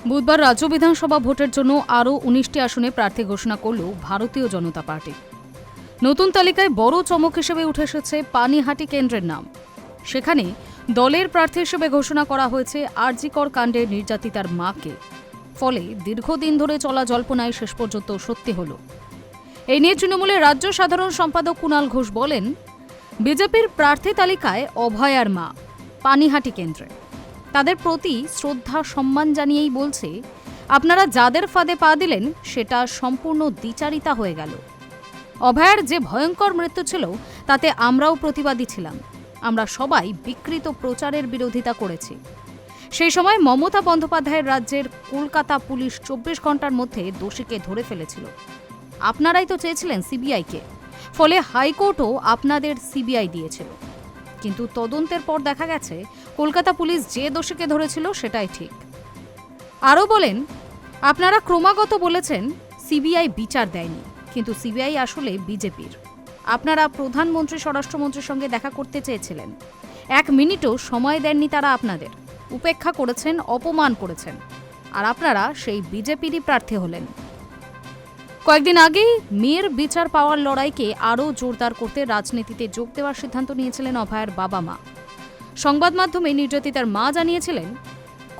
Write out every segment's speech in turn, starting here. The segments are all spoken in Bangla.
বুধবার রাজ্য বিধানসভা ভোটের জন্য আরও ১৯টি আসনে প্রার্থী ঘোষণা করল ভারতীয় জনতা পার্টি। নতুন তালিকায় বড় চমক হিসেবে উঠে এসেছে পানিহাটি কেন্দ্রের নাম। সেখানে দলের প্রার্থী হিসেবে ঘোষণা করা হয়েছে আরজিকর কাণ্ডে নির্যাতিতার মাকে। ফলে দীর্ঘদিন ধরে চলা জল্পনায় শেষ পর্যন্ত সত্যি হল। এই নিয়ে তৃণমূলের রাজ্য সাধারণ সম্পাদক কুণাল ঘোষ বলেন, বিজেপির প্রার্থী তালিকায় অভয়ার মা পানিহাটি কেন্দ্রে। তাদের প্রতি শ্রদ্ধা সম্মান জানিয়েই বলছে, আপনারা যাদের ফাঁদে পা দিলেন সেটা সম্পূর্ণ দ্বিচারিতা হয়ে গেল। অভয়ার যে ভয়ঙ্কর মৃত্যু ছিল তাতে আমরাও প্রতিবাদী ছিলাম। আমরা সবাই বিকৃত প্রচারের বিরোধিতা করেছি। সেই সময় মমতা বন্দ্যোপাধ্যায়ের রাজ্যের কলকাতা পুলিশ ২৪ ঘন্টার মধ্যে দোষীকে ধরে ফেলেছিল। আপনারাই তো চেয়েছিলেন সিবিআইকে, ফলে হাইকোর্টও আপনাদের সিবিআই দিয়েছিল। কিন্তু তদন্তের পর দেখা গেছে কলকাতা পুলিশ যে দোষীকে ধরেছিল সেটাই ঠিক। আরও বলেন, আপনারা ক্রমাগত বলেছেন সিবিআই বিচার দেয়নি, কিন্তু সিবিআই আসলে বিজেপির। আপনারা প্রধানমন্ত্রী স্বরাষ্ট্রমন্ত্রীর সঙ্গে দেখা করতে চেয়েছিলেন, ১ মিনিটও সময় দেননি তারা আপনাদের। উপেক্ষা করেছেন, অপমান করেছেন, আর আপনারা সেই বিজেপিরই প্রার্থী হলেন। কয়েকদিন আগেই মেয়ের বিচার পাওয়ার লড়াইকে আরও জোরদার করতে রাজনীতিতে যোগ দেওয়ার সিদ্ধান্ত নিয়েছিলেন অভয়ার বাবা মা। সংবাদ মাধ্যমে নির্যাতিতার মা জানিয়েছিলেন,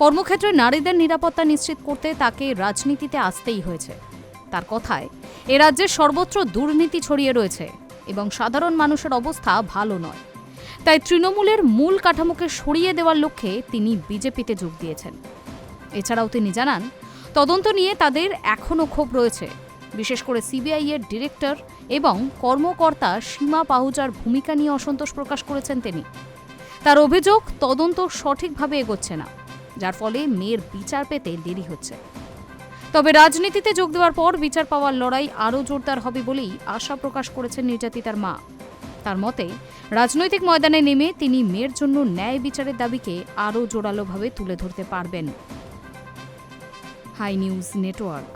কর্মক্ষেত্রে নারীদের নিরাপত্তা নিশ্চিত করতে তাকে রাজনীতিতে আসতেই হয়েছে। তার কথায়, এ রাজ্যে সর্বত্র দুর্নীতি ছড়িয়ে রয়েছে এবং সাধারণ মানুষের অবস্থা ভালো নয়। তাই তৃণমূলের মূল কাঠামোকে সরিয়ে দেওয়ার লক্ষ্যে তিনি বিজেপিতে যোগ দিয়েছেন। এছাড়াও তিনি জানান, তদন্ত নিয়ে তাদের এখনও ক্ষোভ রয়েছে। বিশেষ করে সিবিআই এর ডিরেক্টর এবং কর্মকর্তা সীমা পাহুজার ভূমিকা নিয়ে অসন্তোষ প্রকাশ করেছেন তিনি। তার অভিযোগ, তদন্ত সঠিকভাবে এগোচ্ছে না, যার ফলে মেয়ের বিচার পেতে দেরি হচ্ছে। তবে রাজনীতিতে যোগ দেওয়ার পর বিচার পাওয়ার লড়াই আরও জোরদার হবে বলেই আশা প্রকাশ করেছেন নির্যাতিতার মা। তার মতে, রাজনৈতিক ময়দানে নেমে তিনি মেয়ের জন্য ন্যায় বিচারের দাবিকে আরও জোরালোভাবে তুলে ধরতে পারবেন। Hi News network.